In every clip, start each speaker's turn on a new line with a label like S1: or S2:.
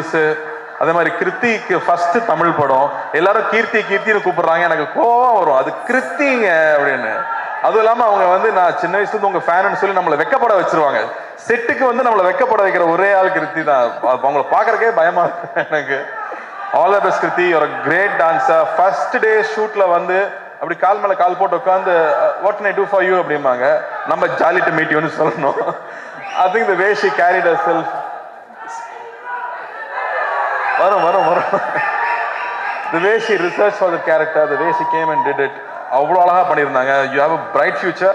S1: புதுசு. அதே மாதிரி கிருத்திக்கு ஃபர்ஸ்ட் தமிழ் படம், எல்லாரும் கீர்த்தின்னு கூப்பிடுறாங்க, எனக்கு கோவம் வரும், அது கிருத்திங்க அப்படின்னு. அதுவும் இல்லாம அவங்க வந்து நான் சின்ன வயசுல இருந்து உங்க ஃபேன்னு சொல்லி நம்மளை வெக்கப்பட வச்சிருவாங்க. செட்டுக்கு வந்து நம்மளை வெக்கப்பட வைக்கிற ஒரே ஆள் கிருத்தி தான். அவங்கள பாக்குறக்கே பயமா இருக்கு எனக்கு. All the best Kriti, you are a great dancer. First day ஷூட்ல வந்து அப்படி கால் மேல கால் போட்டு உட்காந்து what can I do for you அப்படிம்பாங்க. நம்ம ஜாலி டு மீட் யூன்னு சொல்லணும். I think the way she carried herself. வரும் the way she researched for the character, the way she came and did it, அவ்வளோ அழகா பண்ணியிருந்தாங்க. You have a bright future,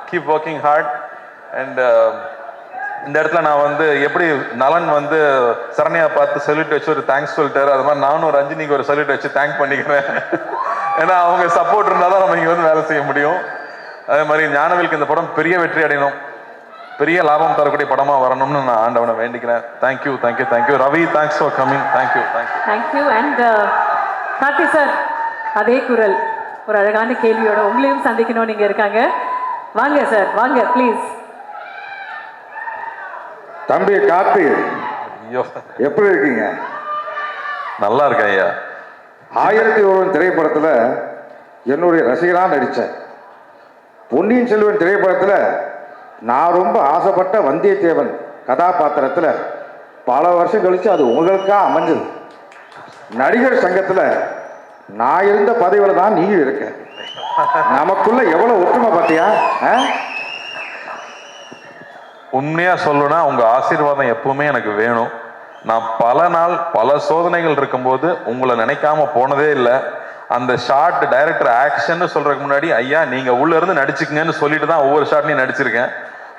S1: keep working hard. and இந்த இடத்துல நான் வந்து எப்படி நலன் வந்து சரண்யா பார்த்து சல்யூட் வச்சு ஒரு தேங்க்ஸ் சொல்லிட்டாரு, அது மாதிரி நானும் ரஞ்சினிக்கு ஒரு சல்யூட் வச்சு தேங்க் பண்ணிக்கிறேன். ஏன்னா அவங்க சப்போர்ட் இருந்தால் தான் நம்ம இங்கே வந்து வேலை செய்ய முடியும். அதே மாதிரி ஞானவேலுக்கு இந்த படம் பெரிய வெற்றி அடையணும், பெரிய லாபம் தரக்கூடிய படமா வரணும்னு நான் ஆண்டவனை வேண்டிக்கிறேன். Thank you Ravi, thanks for coming.
S2: Thank you. And Karthi sir, அதே குரல் ஒரு அழகான கேள்வியோட உங்களையும் சந்திக்கணும் நீங்க இருக்காங்க. வாங்க சார், வாங்க ப்ளீஸ்.
S3: தம்பி கார்த்தி, எப்படி இருக்கீங்க?
S1: நல்லா இருக்கேன் ஐயா.
S3: 1001 திரைப்படத்துல என்னுடைய ரசிகராக நடித்தேன். பொன்னியின் செல்வன் திரைப்படத்தில் நான் ரொம்ப ஆசைப்பட்ட வந்தியத்தேவன் கதாபாத்திரத்தில் பல வருஷம் கழிச்சு அது உங்களுக்காக அமைஞ்சது. நடிகர் சங்கத்தில் நான் இருந்த பதவியில் தான் நீ இருக்க. நமக்குள்ள எவ்வளவு ஒற்றுமை பார்த்தியா?
S1: உண்மையா சொல்லணும்னா உங்க ஆசீர்வாதம் எப்பவுமே எனக்கு வேணும். நான் பல நாள் பல சோதனைகள் இருக்கும்போது உங்களை நினைக்காம போனதே இல்லை. அந்த ஷார்ட் டைரக்டர் ஆக்ஷன் சொல்றதுக்கு முன்னாடி ஐயா நீங்க உள்ள இருந்து நடிச்சுக்கங்கன்னு சொல்லிட்டு தான் ஒவ்வொரு ஷாட்லையும் நடிச்சிருக்கேன்.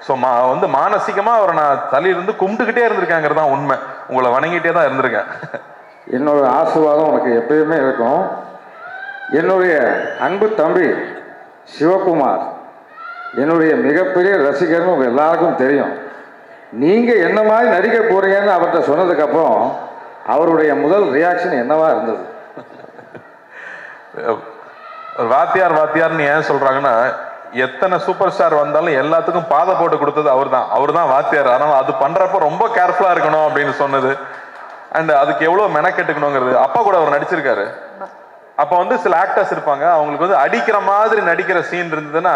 S1: ஸோ வந்து மானசீகமா அவரை நான் தலையிலிருந்து கும்பிட்டுக்கிட்டே இருந்திருக்கேங்கிறது தான் உண்மை. உங்களை வணங்கிட்டே தான் இருந்திருக்கேன்.
S3: என்னோட ஆசீர்வாதம் உனக்கு எப்பயுமே இருக்கும். என்னுடைய அன்பு தம்பி சிவகுமார் என்னுடைய மிகப்பெரிய ரசிகர்னு உங்க எல்லாருக்கும் தெரியும். நீங்க என்ன மாதிரி நடிக்க போறீங்கன்னு அவர்கிட்ட சொன்னதுக்கு அப்புறம் அவருடைய முதல் ரியாக்ஷன் என்னவா இருந்தது?
S1: வாத்தியார்னு ஏன் சொல்றாங்கன்னா, எத்தனை சூப்பர் ஸ்டார் வந்தாலும் எல்லாத்துக்கும் பாதை போட்டு கொடுத்தது அவர் தான் வாத்தியார். அதனால அது பண்றப்ப ரொம்ப கேர்ஃபுல்லா இருக்கணும் அப்படின்னு சொன்னது. அண்ட் அதுக்கு எவ்வளவு மெனக்கெட்டுக்கணுங்கிறது. அப்பா கூட அவர் நடிச்சிருக்காரு. அப்ப வந்து சில ஆக்டர்ஸ் இருப்பாங்க, அவங்களுக்கு வந்து அடிக்கிற மாதிரி நடிக்கிற சீன் இருந்ததுன்னா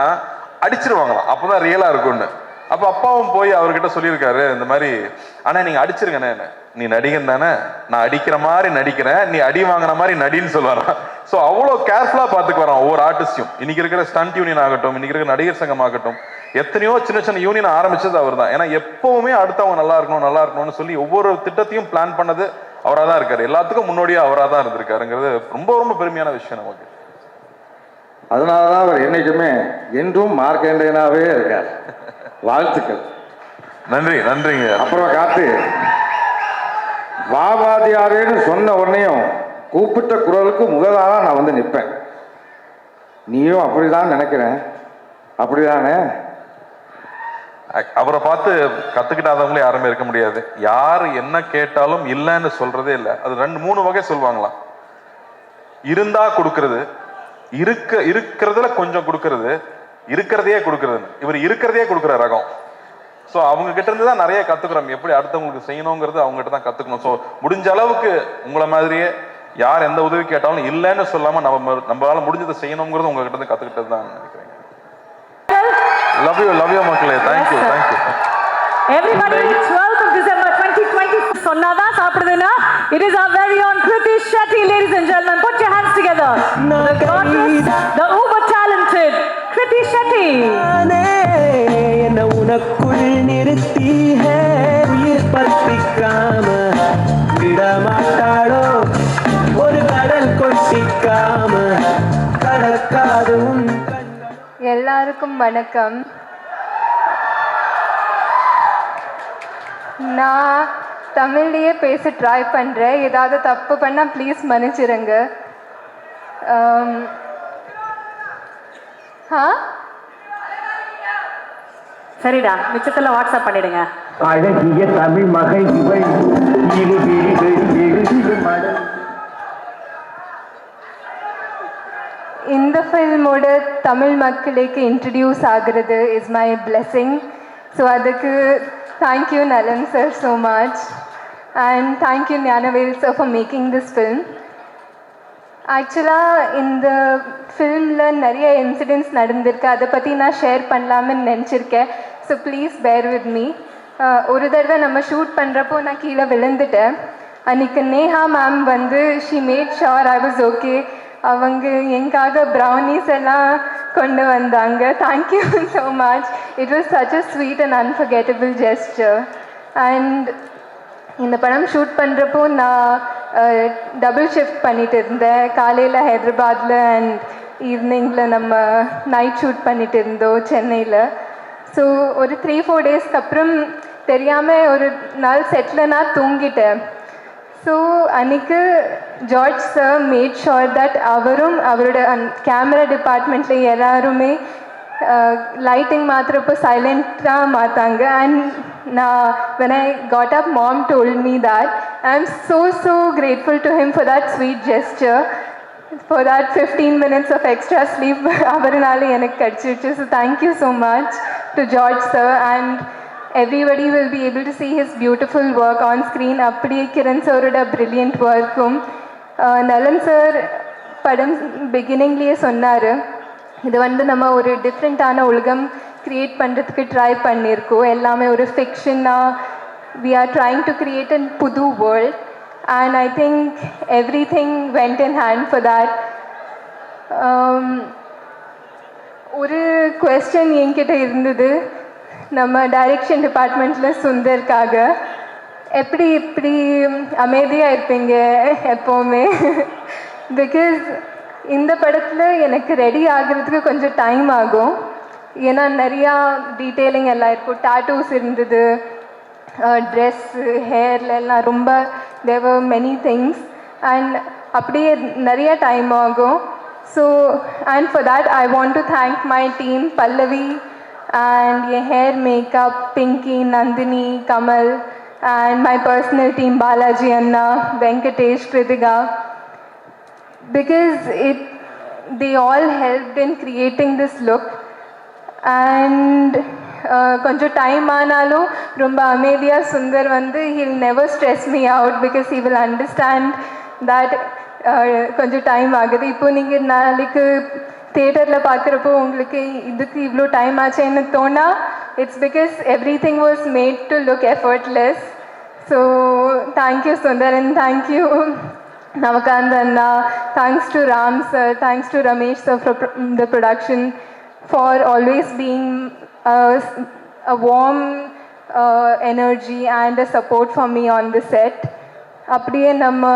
S1: அடிச்சிருவாங்களாம், அப்பதான் ரியலா இருக்கும்னு. அப்ப அப்பாவும் போய் அவர்கிட்ட சொல்லியிருக்காரு, இந்த மாதிரி ஆனா நீங்க அடிச்சிருங்கண்ணே, நீ நடிகன் தானே, நான் அடிக்கிற மாதிரி நடிக்கிறேன், நீ அடி வாங்கின மாதிரி நடின்னு சொல்லுவாராம். ஸோ அவ்வளோ கேர்ஃபுல்லா பார்த்துக்கு வரோம் ஒவ்வொரு ஆர்டிஸ்டையும். இன்னைக்கு இருக்கிற ஸ்டண்ட் யூனியன் ஆகட்டும், இன்னைக்கு இருக்கிற நடிகர் சங்கம் ஆகட்டும், எத்தனையோ சின்ன சின்ன யூனியன் ஆரம்பிச்சது அவர் தான். ஏன்னா எப்பவுமே அடுத்தவங்க நல்லா இருக்கணும்னு சொல்லி ஒவ்வொரு திட்டத்தையும் பிளான் பண்ணது அவராக தான் இருக்காரு. எல்லாத்துக்கும் முன்னோடியா அவராக தான் இருந்திருக்காருங்கிறது ரொம்ப ரொம்ப பெருமையான விஷயம் நமக்கு.
S3: அதனாலதான் அவர் என்னைக்குமே என்றும் மார்க்கண்டேனாவே இருக்கார். வாழ்த்துக்கள்.
S1: நன்றிங்க.
S3: அப்புறம் காத்து வாவாதியாரேன்னு சொன்ன உடனேயும் கூப்பிட்ட குரலுக்கு முதலாக நான் வந்து நிற்பேன். நீயும் அப்படிதான் நினைக்கிறேன், அப்படிதானே?
S1: அவரை பார்த்து கத்துக்கிட்டாதவங்களே யாருமே இருக்க முடியாது. யார் என்ன கேட்டாலும் இல்லைன்னு சொல்றதே இல்லை. அது 2-3 வகை சொல்லுவாங்களாம். இருந்தா கொடுக்கறது, இருக்கிறதுல கொஞ்சம் கொடுக்கறது, இருக்கிறதையே கொடுக்கறது. இவர் இருக்கிறதையே கொடுக்குற ரகம். ஸோ அவங்க கிட்ட இருந்து தான் நிறைய கத்துக்கிறோம், எப்படி அடுத்தவங்களுக்கு செய்யணுங்கிறது அவங்க கிட்ட தான் கத்துக்கணும். ஸோ முடிஞ்ச அளவுக்கு உங்களை மாதிரியே யார் எந்த உதவி கேட்டாலும் இல்லைன்னு சொல்லாம நம்மளால முடிஞ்சதை செய்யணுங்கிறது உங்ககிட்ட இருந்து கத்துக்கிட்டது தான் நினைக்கிறேன். லவ் யூ மக்களே. Thank you.
S2: Everybody, 12th of December 2020 சொன்னாதான் சாப்பிடுதுன்னா it is our very own Kriti Shetty, ladies and gentlemen. Put your hands together. The goddess, the uber talented Kriti Shetty.
S4: என்ன உனக்குள் நிறுத்தி உயிர் பத்திக்காம விடமாட்டாளோ, ஒரு கடல் கொட்டிக்காம கடற்காது.
S5: எல்லாருக்கும் வணக்கம். நான் தமிழ்லேயே பேச ட்ரை பண்ணுறேன். ஏதாவது தப்பு பண்ணால் ப்ளீஸ் மன்னிச்சிருங்க.
S2: சரிடா, மிச்சத்தில் வாட்ஸ்அப் பண்ணிடுங்க.
S4: அழகிய தமிழ் மகை இவள்
S5: இந்த ஃபில்மோட தமிழ் மக்களுக்கு இன்ட்ரடியூஸ் ஆகிறது இஸ் மை பிளெஸிங். ஸோ அதுக்கு தேங்க்யூ நலன் sir so much. and thank you Gnanavel sir for making this film. ஆக்சுவலாக இந்த ஃபில்மில் நிறைய இன்சிடென்ட்ஸ் நடந்திருக்கு, அதை பற்றி நான் ஷேர் பண்ணலாம்னு நினச்சிருக்கேன். So please bear with me. ஒரு தடவை நம்ம ஷூட் பண்ணுறப்போ நான் கீழே விழுந்துட்டேன். அன்றைக்கி நேஹா மேம் வந்து she mat sure I was okay. அவங்க எங்காக ப்ரௌனிஸ் எல்லாம் கொண்டு வந்தாங்க. Thank you so much. It was such a sweet and unforgettable gesture. And இந்த படம் ஷூட் பண்ணுறப்போ நான் டபுள் ஷிஃப்ட் பண்ணிட்டு இருந்தேன். காலையில் ஹைதராபாத்தில் அண்ட் ஈவினிங்கில் நம்ம நைட் ஷூட் பண்ணிட்டு இருந்தோம் சென்னையில். ஸோ ஒரு 3-4 டேஸ்க்கு அப்புறம் தெரியாமல் ஒரு நாள் செட்டில் நான் தூங்கிட்டேன். ஸோ அன்றைக்கு George sir mat sure that அவரும் அவரோட கேமரா டிபார்ட்மெண்ட்டில் எல்லாருமே லைட்டிங் மாத்திரப்போ சைலண்ட்டாக மாற்றாங்க. அண்ட் நான் when I got up, mom told me that. I'm so grateful to him for that sweet gesture, for that 15 minutes of extra sleep அவர்னால எனக்கு கிடச்சிருச்சு. So thank you so much to George sir. And everybody will be able to see his beautiful work on screen. அப்படியே கிரண் சாரோட brilliant workum. நலன் sir படம் பிகினிங்லேயே சொன்னார், இது வந்து நம்ம ஒரு டிஃப்ரெண்ட்டான உலகம் க்ரியேட் பண்ணுறதுக்கு ட்ரை பண்ணியிருக்கோம். எல்லாமே ஒரு ஃபிக்ஷனாக we are trying to create a புது world, and I think everything went in hand for that. ஒரு கொஸ்டின் என்கிட்ட இருந்தது நம்ம டைரக்ஷன் டிபார்ட்மெண்ட்டில் சுந்தர்க்காக, எப்படி இப்படி அமைதியாக இருப்பீங்க எப்போவுமே? பிகாஸ் இந்த படத்தில் எனக்கு ரெடி ஆகிறதுக்கு கொஞ்சம் டைம் ஆகும். ஏன்னா நிறையா டீட்டெயிலிங் எல்லாம் இருக்கும். டாட்டூஸ் இருந்தது, ட்ரெஸ்ஸு, ஹேர்ல எல்லாம் ரொம்ப there were many things. And அப்படியே நிறைய டைம் ஆகும். So and for that I want to thank my team Pallavi and என் hair makeup Pinky, Nandini, Kamal, and my personal team Balaji anna, Venkatesh, Krithika. Because they all helped in creating this look. And கொஞ்சம் time ஆனாலும் ரொம்ப அமைதியாக சுந்தர் வந்து he'll never stress me out because he will understand that கொஞ்சம் time ஆகுது. இப்போ நீங்கள் நாளைக்கு தியேட்டரில் பார்க்குறப்போ உங்களுக்கு இதுக்கு இவ்வளோ டைம் ஆச்சுன்னு தோணா, it's because everything was made to look effortless. So thank you Sundar and thank you Navakant Anna, thanks to Ram sir, thanks to Ramesh sir for the production, for always being a warm energy and a support for me on the set. அப்படியே நம்ம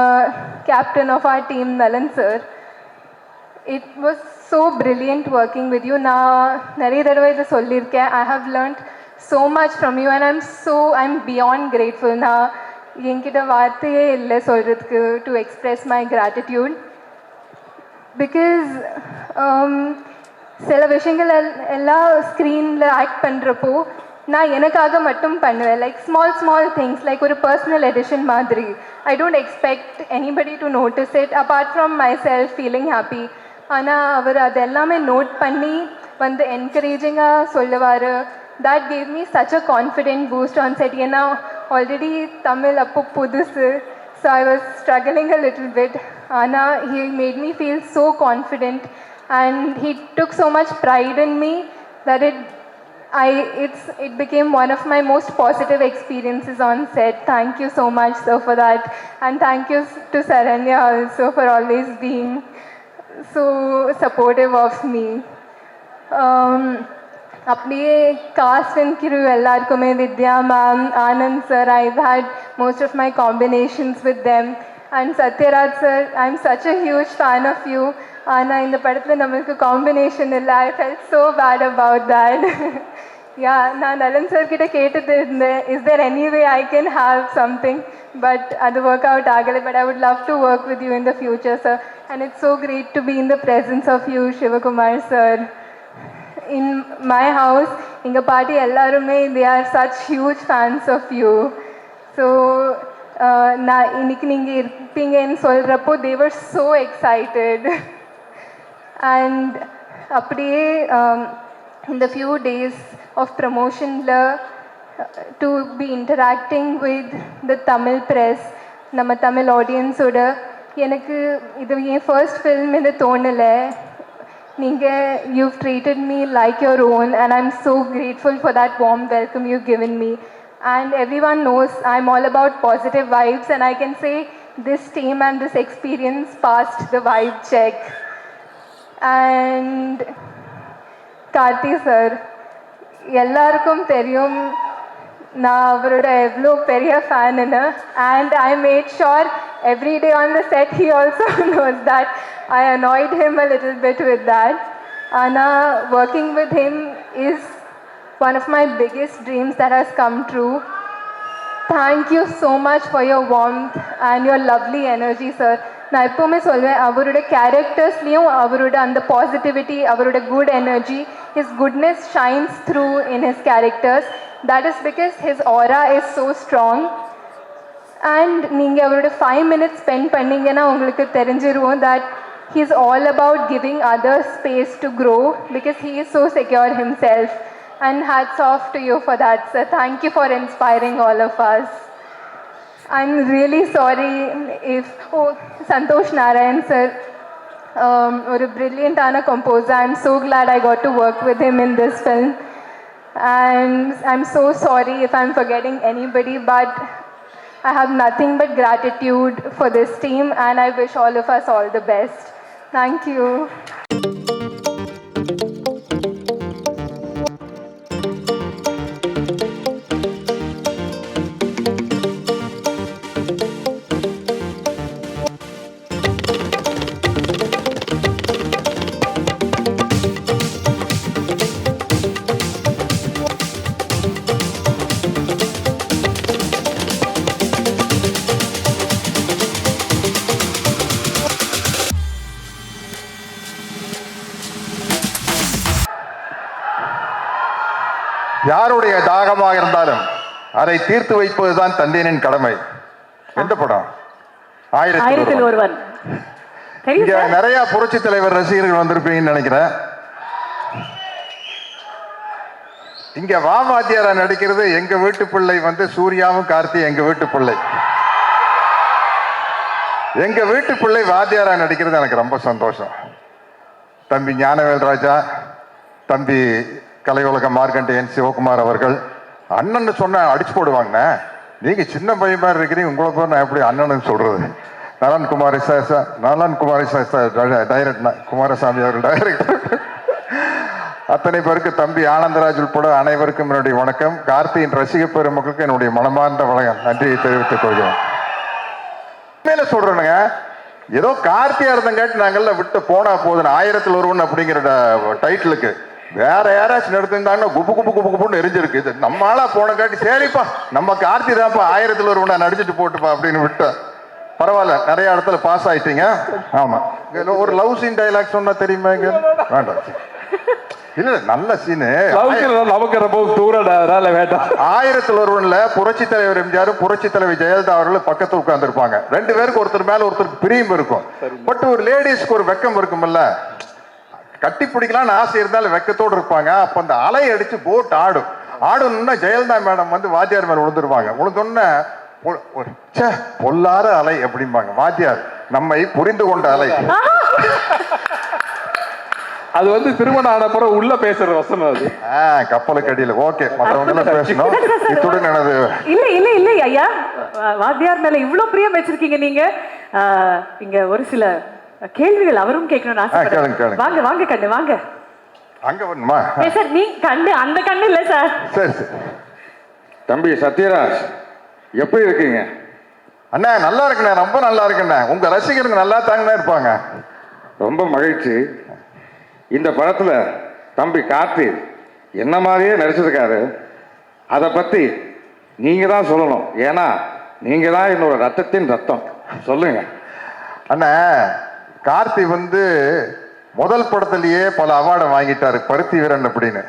S5: captain of our team Nalan sir, it was so brilliant working with you. நான் நிறைய தடவை இதை சொல்லியிருக்கேன். I have learnt so much from you and I'm beyond grateful. நான் என்கிட்ட வார்த்தையே இல்லை சொல்கிறதுக்கு to express my gratitude. Because சில விஷயங்கள் எல்லாம் ஸ்க்ரீனில் ஆக்ட் பண்ணுறப்போ நான் எனக்காக மட்டும் பண்ணுவேன். லைக் ஸ்மால் திங்ஸ், லைக் ஒரு பர்சனல் எடிஷன் மாதிரி. I don't expect anybody to notice it apart from my self feeling happy. ஆனால் அவர் அது எல்லாமே நோட் பண்ணி வந்து என்கரேஜிங்காக சொல்லுவார். that gave me such a confident boost on set. ஏன்னா ஆல்ரெடி தமிழ் அப்போ புதுசு, so I was struggling a little bit. Anna, he made me feel so confident and he took so much pride in me that it became one of my most positive experiences on set. Thank you so much sir for that, and thank you to Saranya also for always being so supportive of me. அப்படியே cast and crew எல்லாருக்குமே, Vidya ma'am, Anand sir, I've had most of my combinations with them, and Sathyaraj sir, I'm such a huge fan of you. ஆனால் இந்த படத்தில் நம்மளுக்கு combination இல்லை. I felt so bad about that. நான் நலன் sir கிட்ட கேட்டுட்டு இருந்தேன், is there any way I can have something, but அது ஒர்க் அவுட் ஆகலை. But I would love to work with you in the future sir, and it's so great to be in the presence of you Sivakumar sir. In my house, எங்க பாட்டி எல்லாருமே they are such huge fans of you. So நான் இன்னைக்கு நீங்கள் இருப்பீங்கன்னு சொல்கிறப்போ they were so excited. And அப்படியே இந்த few days of promotionல to be interacting with the Tamil press, நம்ம தமிழ் ஆடியன்ஸோட. எனக்கு இது என் ஃபர்ஸ்ட் ஃபில்ம் இது தோணலை. நீங்கள் you've treated me like your own and I'm so grateful for that warm welcome you've given me. And everyone knows I'm all about positive vibes, and I can say this team and this experience passed the vibe check. And Karthi sir, எல்லாருக்கும் தெரியும் நான் அவரோட எவ்வளோ பெரிய ஃபேனுன்னு. And I made sure every day on the set he also knows that I annoyed him a little bit with that. ஆனால் working with him is one of my biggest dreams that has come true. Thank you so much for your warmth and your lovely energy, sir. நான் எப்போவுமே சொல்வேன், அவரோட கேரக்டர்ஸ்லேயும் அவரோட அந்த positivity, அவரோட good energy, his goodness shines through in his characters. That is because his aura is so strong. And நீங்கள் அவரோட 5 minutes spend பண்ணிங்கன்னா உங்களுக்கு தெரிஞ்சிருவோம் that he is all about giving others space to grow because he is so secure himself. And hats off to you for that, sir. Thank you for inspiring all of us. I'm really sorry if Santosh Narayan sir, a brilliant composer. I'm so glad I got to work with him in this film. And I'm so sorry if I'm forgetting anybody, but I have nothing but gratitude for this team, and I wish all of us all the best. Thank you.
S6: யாருடைய தாகமாக இருந்தாலும் அதை தீர்த்து வைப்பதுதான் தந்தையனின் கடமை. எந்த படம்?
S2: ஆயிரத்தில் ஒருவன்.
S6: இங்க நிறைய புரட்சி தலைவர் ரசிகர்கள் வந்திருப்பீங்கன்னு நினைக்கிறேன். இங்க வாத்தியாரா நடிக்கிறது எங்க வீட்டு பிள்ளை சூர்யாவும் கார்த்தி எங்க வீட்டு பிள்ளை. எங்க வீட்டு பிள்ளை வாத்தியாரா நடிக்கிறது எனக்கு ரொம்ப சந்தோஷம். தம்பி ஞானவேல் ராஜா, தம்பி கலை உலக மார்க்கண்டேயன் சிவகுமார் அவர்கள் அண்ணன் சொன்ன அடிச்சு போடுவாங்க. நீங்க சின்ன பையன் மாதிரி இருக்கிறீங்க, உங்களை போய் நான் எப்படி அண்ணன் சொல்றது? நலன் குமாரி டைரக்டர் குமாரசாமி அவர்கள் டைரக்டர். அத்தனை பேருக்கு தம்பி ஆனந்தராஜ் உட்பட அனைவருக்கும் என்னுடைய வணக்கம். கார்த்தியின் ரசிக பெருமக்களுக்கு என்னுடைய மனமார்ந்த நன்றியை தெரிவித்துக் கொள்கிறோம். மேல சொல்றேனுங்க, ஏதோ கார்த்தியா இருந்தங்காட்டி நாங்கள்ல விட்டு போனா போதுன்னு ஆயிரத்தில் ஒருவன் அப்படிங்கிற டைட்டிலுக்கு வேற யாராச்சும் எடுத்திருந்தாங்கன்னா குப்பு குப்பு குப்பு குப்புன்னு எரிஞ்சிருக்கு. இது நம்ம ஆளா போனங்காட்டி சரிப்பா நம்ம கார்த்தி தான்ப்பா ஆயிரத்தில் ஒருவனை நடிச்சுட்டு போட்டுப்பா அப்படின்னு விட்டா பரவாயில்ல, நிறைய இடத்துல பாஸ் ஆயிட்டீங்க. ஆமா, ஒரு லவ் சீன் டைலாக் சொன்னா தெரியுமா? வேண்டாம், இல்ல நல்ல சீனு. ஆயிரத்தில் ஒருவன்ல புரட்சி தலைவர் எம்ஜிஆர் புரட்சி தலைவர் ஜெயலலிதா அவர்கள் பக்கத்துல உட்கார்ந்து இருப்பாங்க. ரெண்டு பேருக்கு ஒருத்தர் மேல ஒருத்தருக்கு பிரியம் இருக்கும். பட் ஒரு லேடிஸ்க்கு ஒரு வெக்கம் இருக்கும்ல, கட்டி பிடிக்கலாம்னு ஆசை இருந்தாலும் வெக்கத்தோடு இருப்பாங்க. அப்ப அந்த அலை அடிச்சு போட் ஆடணும்னா ஜெயலலிதா மேடம் வாத்தியார் மேல விழுந்துருவாங்க. விழுந்தோன்னு பொல்லாத அலை அப்படிம்பாங்க. வாத்தியார் நம்மை புரிந்து கொண்ட அலை.
S1: அது திருமணம் ஆனப்புறம் உள்ள பேசுற வசனம் அது.
S6: கப்பலுக்கு அடியில். ஓகே, மற்றவங்க பேசணும். இத்துடன் எனது
S2: இல்ல ஐயா, வாத்தியார் மேல இவ்வளவு பிரியம் வச்சிருக்கீங்க நீங்க. இங்க ஒரு சில கேள்விகள் அவரும் கேட்கணும்னு ஆசைப்படுறேன். வாங்க வாங்க கண்ணு வாங்க.
S6: அங்க வரணுமா
S2: சார்? நீ கண்ணு அந்த கண்ணு இல்ல சார்.
S6: சரி சரி.
S3: தம்பி சத்யராஜ் எப்படி இருக்கீங்க?
S6: அண்ணா நல்லா இருக்குண்ணே, ரொம்ப நல்லா இருக்குண்ணே. உங்க ரசிகருக்கு நல்லா தாங்கண்ணா இருப்பாங்க.
S3: ரொம்ப மகிழ்ச்சி. இந்த படத்துல தம்பி கார்த்தி என்ன மாதிரியே நடிச்சிருக்காரு. அதை பத்தி நீங்க தான் சொல்லணும். ஏன்னா நீங்க தான் என்னோட ரத்தத்தின் ரத்தம். சொல்லுங்க
S6: அண்ணா. கார்த்தி முதல் படத்திலேயே பல அவார்டை வாங்கிட்டாரு, பருத்தி வீரன் அப்படின்னு.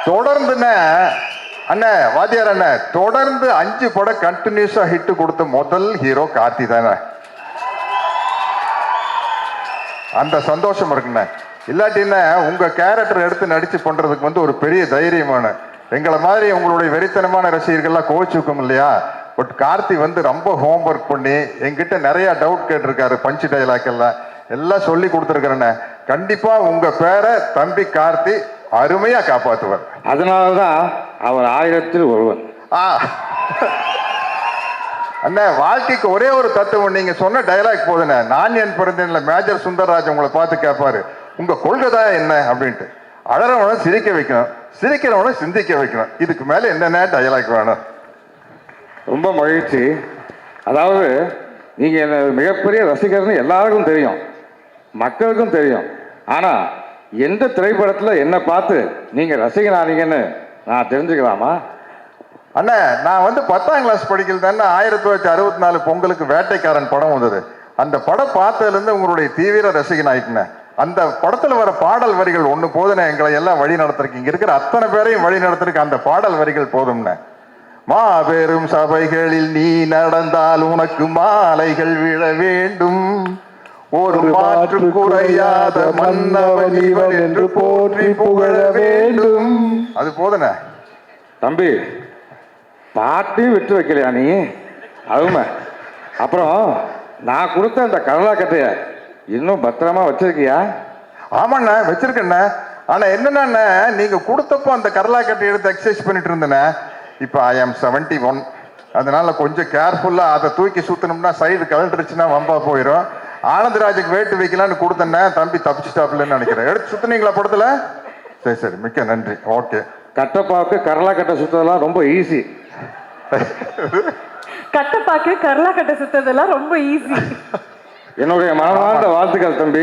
S6: தொடர்ந்துண்ணே அண்ணா வாத்தியார் அண்ணா தொடர்ந்து 5 படம் கண்டினியூஸா ஹிட் கொடுத்த முதல் ஹீரோ கார்த்தி தானே. அந்த சந்தோஷம் இருக்குண்ணே. இல்லாட்டின்னா உங்கள் கேரக்டர் எடுத்து நடித்து பண்ணுறதுக்கு வந்து ஒரு பெரிய தைரியமான எங்களை மாதிரி உங்களுடைய வெறித்தனமான ரசிகர்கள்லாம் கோச்சுக்கும் இல்லையா. பட் கார்த்தி வந்து ரொம்ப ஹோம்ஒர்க் பண்ணி எங்கிட்ட நிறைய டவுட் கேட்டிருக்காரு. பஞ்சு டைலாக் எல்லாம் சொல்லி கொடுத்துருக்கிறேண்ணே. கண்டிப்பாக உங்கள் பேரை தம்பி கார்த்தி அருமையாக காப்பாற்றுவார்.
S3: அதனால தான் அவர் 1000ல் ஒருவன்.
S6: அண்ணா, வாழ்க்கைக்கு ஒரே ஒரு தத்துவம், நீங்க சொன்ன டைலாக் போதுண்ணே. நான் என் பிறந்தேன்ல மேஜர் சுந்தரராஜ் உங்களை பார்த்து கேட்பாரு, உங்க கொள்கை தான் என்ன அப்படின்ட்டு. அழறவனை சிரிக்க வைக்கணும், சிரிக்கிறவனை சிந்திக்க வைக்கணும். இதுக்கு மேல என்னென்ன டைலாக் வேணும்?
S3: ரொம்ப மகிழ்ச்சி. அதாவது நீங்க என்ன மிகப்பெரிய ரசிகர்னு எல்லாருக்கும் தெரியும், மக்களுக்கும் தெரியும். ஆனா எந்த திரைப்படத்துல என்ன பார்த்து நீங்க ரசிகனானீங்கன்னு நான் தெரிஞ்சுக்கலாமா?
S6: அண்ணா, நான் வந்து 10ஆம் கிளாஸ் படிக்கல தானே 1964 பொங்கலுக்கு வேட்டைக்காரன் படம் வந்தது. அந்த படம் பார்த்ததுலேருந்து உங்களுடைய தீவிர ரசிகன் ஆயிட்டுனேன். அந்த படத்தில் வர பாடல் வரிகள் ஒன்று போதுண்ணே, எங்களை எல்லாம் வழி நடத்துறதுக்கு. இங்கே இருக்கிற அத்தனை பேரையும் வழி நடத்துறதுக்கு அந்த பாடல் வரிகள் போதும்ண்ணே. மாபெரும் சபைகளில் நீ நடந்தால் உனக்கு மாலைகள் விழ வேண்டும், ஒரு மாற்று குறையாத மன்னவன் இவன் என்று போற்றி புகழ வேண்டும். அது போதுண்ணே.
S3: தம்பி, பாட்டையும் விட்டு வைக்கலையா நீ? அதுமே அப்புறம் நான் கொடுத்த அந்த கடலா கட்டைய இன்னும் பத்திரமா வச்சிருக்கியா?
S6: ஆமாண்ணா, வச்சிருக்கேண்ணே. ஆனா என்னன்னா, நீங்க கொடுத்தப்போ அந்த கடலா கட்டை எடுத்து எக்ஸசைஸ் பண்ணிட்டு இருந்தேண்ணே. இப்போ I am 71, அதனால கொஞ்சம் கேர்ஃபுல்லா அதை தூக்கி சுத்தணும்னா சைடு கலண்டுருச்சுன்னா வம்பா போயிடும். ஆனந்தராஜுக்கு வேட்டு வைக்கலான்னு கொடுத்தேன்னே, தம்பி தப்பிச்சுட்டாப்லன்னு நினைக்கிறேன். எடுத்து சுத்தினீங்களா படத்துல? சரி சரி, மிக்க நன்றி. ஓகே.
S3: கட்டப்பாவுக்கு கடலா கட்டை சுத்ததெல்லாம் ரொம்ப ஈஸி.
S2: கட்டப்பாக்கு கரலா கட்ட சுத்ததெல்லாம் ரொம்ப ஈஸி.
S3: என்னுடைய மனமார்ந்த வாழ்த்துக்கள் தம்பி.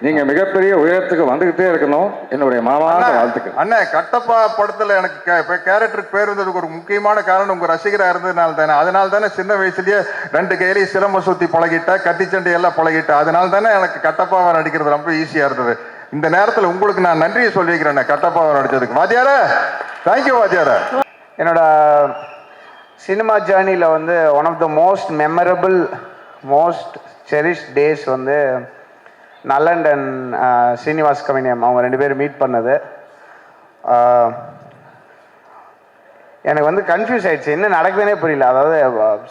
S3: நீங்க மிகப்பெரிய உயரத்துக்கு வந்துகிட்டே இருக்கணும். என்னுடைய மனமார்ந்த வாழ்த்துக்கள்.
S6: அண்ணா, கட்டப்பா படத்துல எனக்கு கேரக்டருக்கு பேர் வந்ததுக்கு ஒரு முக்கியமான காரணம் உங்க ரசிகரா இருந்ததுனால தானே. அதனால தானே சின்ன வயசுலயே 2 கையிலையும் சிலம்ப சுத்தி பழகிட்ட, கத்திச்சண்டை எல்லாம் பழகிட்ட. அதனால தானே எனக்கு கட்டப்பாவை நடிக்கிறது ரொம்ப ஈஸியா இருந்தது. இந்த நேரத்தில் உங்களுக்கு நான் நன்றியை சொல்லிக்கிறேன் கட்டப்பாவை நடிச்சதுக்கு. வாத்தியார, தேங்க்யூ வாத்தியார.
S7: என்னோட சினிமா ஜேர்னியில் வந்து one of the most memorable, most cherish days வந்து நலன் அண்ட் ஸ்ரீனிவாஸ் கவினியம் அவங்க 2 பேரும் மீட் பண்ணது. எனக்கு வந்து கன்ஃபியூஸ் ஆயிடுச்சு, என்ன நடக்குதுன்னே புரியல. அதாவது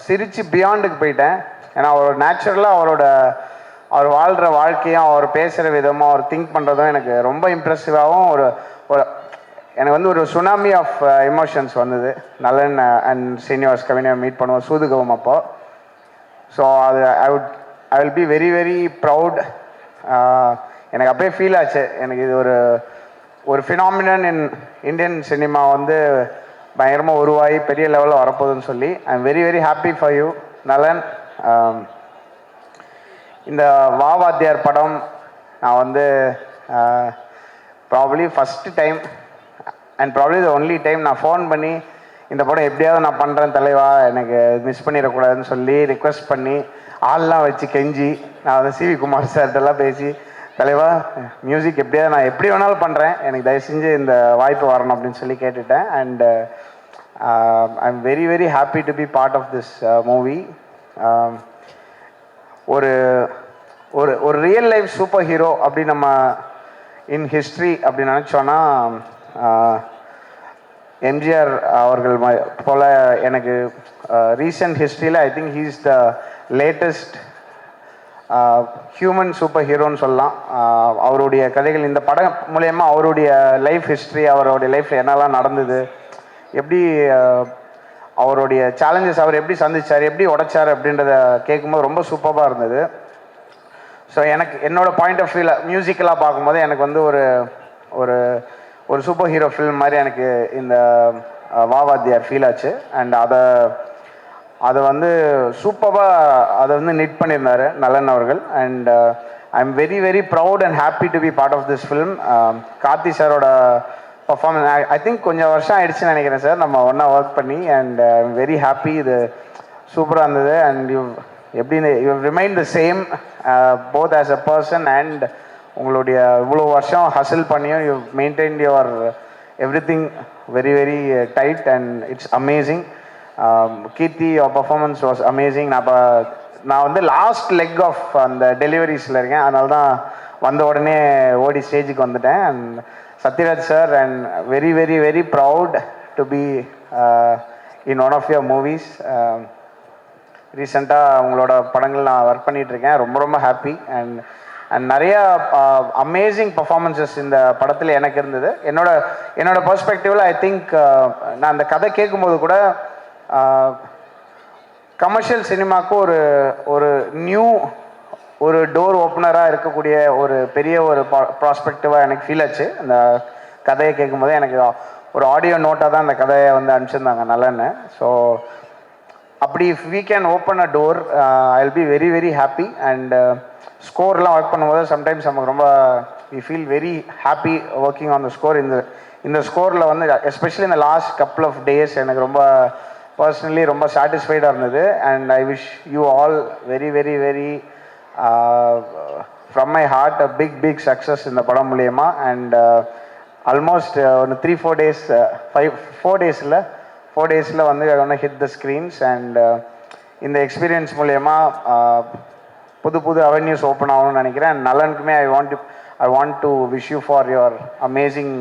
S7: சிரிச்சு பியாண்டுக்கு போயிட்டேன். ஏன்னா அவர் நேச்சுரலாக அவர் வாழ்கிற வாழ்க்கையும், அவர் பேசுகிற விதமும், அவர் திங்க் பண்ணுறதும் எனக்கு ரொம்ப இம்ப்ரெசிவாகவும் ஒரு எனக்கு வந்து ஒரு சுனாமி ஆஃப் எமோஷன்ஸ் வந்தது. நலன் அண்ட் ஸ்ரீனிவாஸ் கவினியம் மீட் பண்ணுவோம் சூதுகவும் அப்போ. ஸோ அது ஐ will be very very proud. எனக்கு அப்பயே ஃபீல் ஆச்சு, எனக்கு இது ஒரு ஃபினாமினன் இன் இந்தியன் சினிமா வந்து பயங்கரமாக உருவாகி பெரிய லெவலில் வரப்போகுதுன்னு சொல்லி ஐ am very very happy for you நலன். இந்த வாத்தியார் படம் நான் வந்து probably first time and probably the only time நான் ஃபோன் பண்ணி இந்த படம் எப்படியாவது நான் பண்ணுறேன் தலைவா, எனக்கு மிஸ் பண்ணிடக்கூடாதுன்னு சொல்லி ரிக்வெஸ்ட் பண்ணி ஆள்லாம் வச்சு கெஞ்சி நான் வந்து சிவி குமார் சார்கிட்டலாம் பேசி, தலைவா மியூசிக் எப்படியாவது நான் எப்படி வேணாலும் பண்ணுறேன், எனக்கு தயவு செஞ்சு இந்த வாய்ப்பு வரணும் அப்படின்னு சொல்லி கேட்டுட்டேன். And I am very very happy to be part of this movie. ஒரு ஒரு ஒரு ரியல் லைஃப் சூப்பர் ஹீரோ அப்படி நம்ம இன் ஹிஸ்ட்ரி அப்படி நினச்சோன்னா எம்ஜிஆர் அவர்கள் போல் எனக்கு ரீசெண்ட் ஹிஸ்ட்ரியில் I think he is the latest human super ஹீரோன்னு சொல்லலாம். அவருடைய கதைகள் இந்த படம் மூலயமா அவருடைய லைஃப் ஹிஸ்ட்ரி, அவருடைய லைஃப்பில் என்னெல்லாம் நடந்தது, எப்படி அவருடைய சேலஞ்சஸ் அவர் எப்படி சந்திச்சார், எப்படி உடைச்சார் அப்படின்றத கேட்கும்போது ரொம்ப சூப்பராக இருந்தது. ஸோ எனக்கு என்னோடய பாயிண்ட் ஆஃப் வியூவில் மியூசிக்கலாக பார்க்கும்போது எனக்கு வந்து ஒரு ஒரு சூப்பர் ஹீரோ ஃபில்ம் மாதிரி எனக்கு இந்த வாத்தியார் ஃபீல் ஆச்சு. அண்ட் அதை வந்து சூப்பராக அதை வந்து நிட் பண்ணியிருந்தார் நலன் அவர்கள். And I am very very proud and happy to be part of this film. Karthi சாரோட பர்ஃபார்மன்ஸ் ஐ திங்க் கொஞ்சம் வருஷம் ஆயிடுச்சுன்னு நினைக்கிறேன் சார் நம்ம ஒன்றா ஒர்க் பண்ணி. And I am very happy, இது சூப்பராக இருந்தது. அண்ட் எப்படி you remain the same both as a person and உங்களுடைய இவ்வளோ வருஷம் ஹசில் பண்ணியும் you maintain your everything very very tight and it's amazing. Keerthi your performance was amazing. நான் வந்து லாஸ்ட் லெக் ஆஃப் அந்த டெலிவரிஸில் இருக்கேன், அதனால தான் வந்த உடனே ஓடி ஸ்டேஜுக்கு வந்துட்டேன். And Sathyaraj sir, and very very very proud to be in one of your movies. ரீசெண்டாக உங்களோட படங்கள் நான் ஒர்க் பண்ணிகிட்ருக்கேன். ரொம்ப ரொம்ப ஹாப்பி. அண்ட் நிறையா அமேசிங் பர்ஃபார்மன்ஸஸ் இந்த படத்தில் எனக்கு இருந்தது. என்னோட பெர்ஸ்பெக்டிவில் ஐ திங்க் நான் அந்த கதை கேட்கும்போது கூட கமர்ஷியல் சினிமாவுக்கு ஒரு நியூ ஒரு டோர் ஓப்பனராக இருக்கக்கூடிய ஒரு பெரிய ஒரு ப்ராஸ்பெக்டிவாக எனக்கு ஃபீல் ஆச்சு. அந்த கதையை கேட்கும்போது எனக்கு ஒரு ஆடியோ நோட்டாக தான் அந்த கதையை வந்து அனுப்பிச்சிருந்தாங்க நல்லன்னு. ஸோ அப்படி if we can open a door I will be very very happy. And ஸ்கோர்லாம் ஒர்க் பண்ணும்போது சம்டைம்ஸ் நமக்கு ரொம்ப we feel very happy working on the score. இந்த ஸ்கோரில் வந்து எஸ்பெஷலி இந்த லாஸ்ட் கப்புள் ஆஃப் டேஸ் எனக்கு ரொம்ப பர்சனலி ரொம்ப சாட்டிஸ்ஃபைடாக இருந்தது. And I wish you all very very very from my heart a big success இந்த படம் மூலயமா. அண்ட் ஆல்மோஸ்ட் ஒரு 3-4 டேஸ் 4 டேஸில் வந்து ஒன்று ஹிட் த ஸ்க்ரீன்ஸ். அண்ட் இந்த எக்ஸ்பீரியன்ஸ் மூலயமா புது அவென்யூஸ் ஓப்பன் ஆகணும்னு நினைக்கிறேன். அண்ட் நலனுக்குமே I want to wish you for your amazing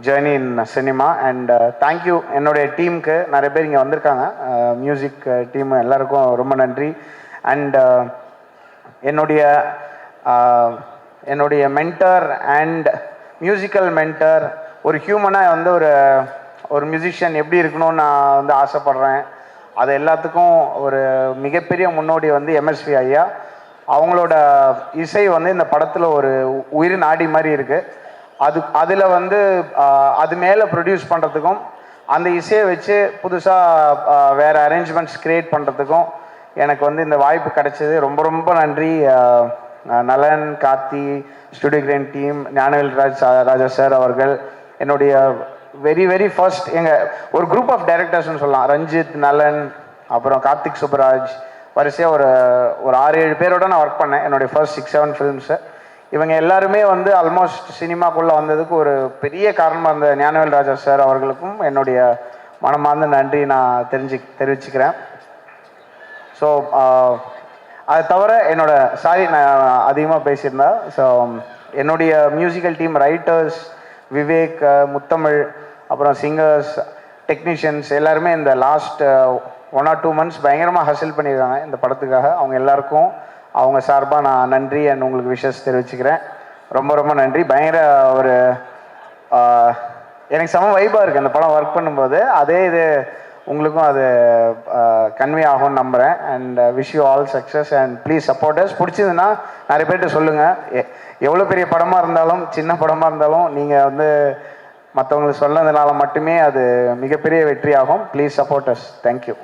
S7: journey in cinema. And thank you என்னுடைய டீமுக்கு. நிறைய பேர் இங்கே வந்திருக்காங்க, மியூசிக் டீம் எல்லாருக்கும் ரொம்ப நன்றி. அண்ட் என்னுடைய மென்டர் அண்ட் மியூசிக்கல் மென்டர், ஒரு ஹியூமனாக வந்து ஒரு மியூசிஷியன் எப்படி இருக்கணும்னு நான் வந்து ஆசைப்பட்றேன். அது எல்லாத்துக்கும் ஒரு மிகப்பெரிய முன்னோடி வந்து எம்எஸ்வி ஐயா. அவங்களோட இசை வந்து இந்த படத்தில் ஒரு உயிர் நாடி மாதிரி இருக்குது. அதில் வந்து அது மேலே ப்ரொடியூஸ் பண்ணுறதுக்கும் அந்த இசையை வச்சு புதுசாக வேறு அரேஞ்ச்மெண்ட்ஸ் க்ரியேட் பண்ணுறதுக்கும் எனக்கு வந்து இந்த வாய்ப்பு கிடைச்சது. ரொம்ப ரொம்ப நன்றி. Nalan, Karthi, studio green team, Gnanavel Raja sir அவர்கள், என்னுடைய வெரி வெரி ஃபர்ஸ்ட் ஒரு குரூப் ஆஃப் டைரக்டர்ஸ்னு சொல்லலாம். ரஞ்சித், நலன், அப்புறம் கார்த்திக் சுப்பராஜ், வரிசையாக ஒரு 6-7 பேரோட நான் ஒர்க் பண்ணேன் என்னுடைய ஃபர்ஸ்ட் 6-7 ஃபிலிம்ஸு. இவங்க எல்லாருமே வந்து ஆல்மோஸ்ட் சினிமாக்குள்ளே வந்ததுக்கு ஒரு பெரிய காரணமாக இருந்த ஞானவேல் ராஜா சார் அவர்களுக்கும் என்னுடைய மனமார்ந்த நன்றி நான் தெரிவிச்சுக்கிறேன். ஸோ அது தவிர நான் அதிகமாக பேசியிருந்தா. ஸோ என்னுடைய மியூசிக்கல் டீம் ரைட்டர்ஸ் விவேக், முத்தமிழ், அப்புறம் சிங்கர்ஸ், டெக்னீஷியன்ஸ் எல்லாருமே இந்த லாஸ்ட் 1 or 2 months பயங்கரமாக ஹசில் பண்ணியிருக்காங்க இந்த படத்துக்காக. அவங்க எல்லாருக்கும் அவங்க சார்பாக நான் நன்றி அண்ட் உங்களுக்கு விஷஸ் தெரிவிச்சுக்கிறேன். ரொம்ப ரொம்ப நன்றி. பயங்கர ஒரு எனக்கு செம வைபாக இருக்குது அந்த படம் ஒர்க் பண்ணும்போது. அதே இது உங்களுக்கும் அது கன்வே ஆகும்னு நம்புகிறேன். And wish you all success and please supporters. பிடிச்சதுன்னா நிறைய பேர்கிட்ட சொல்லுங்கள். எவ்வளோ பெரிய படமாக இருந்தாலும் சின்ன படமாக இருந்தாலும் நீங்கள் வந்து மற்றவங்களுக்கு சொன்னதுனால மட்டுமே அது மிகப்பெரிய வெற்றியாகும். Please supporters. தேங்க்யூ.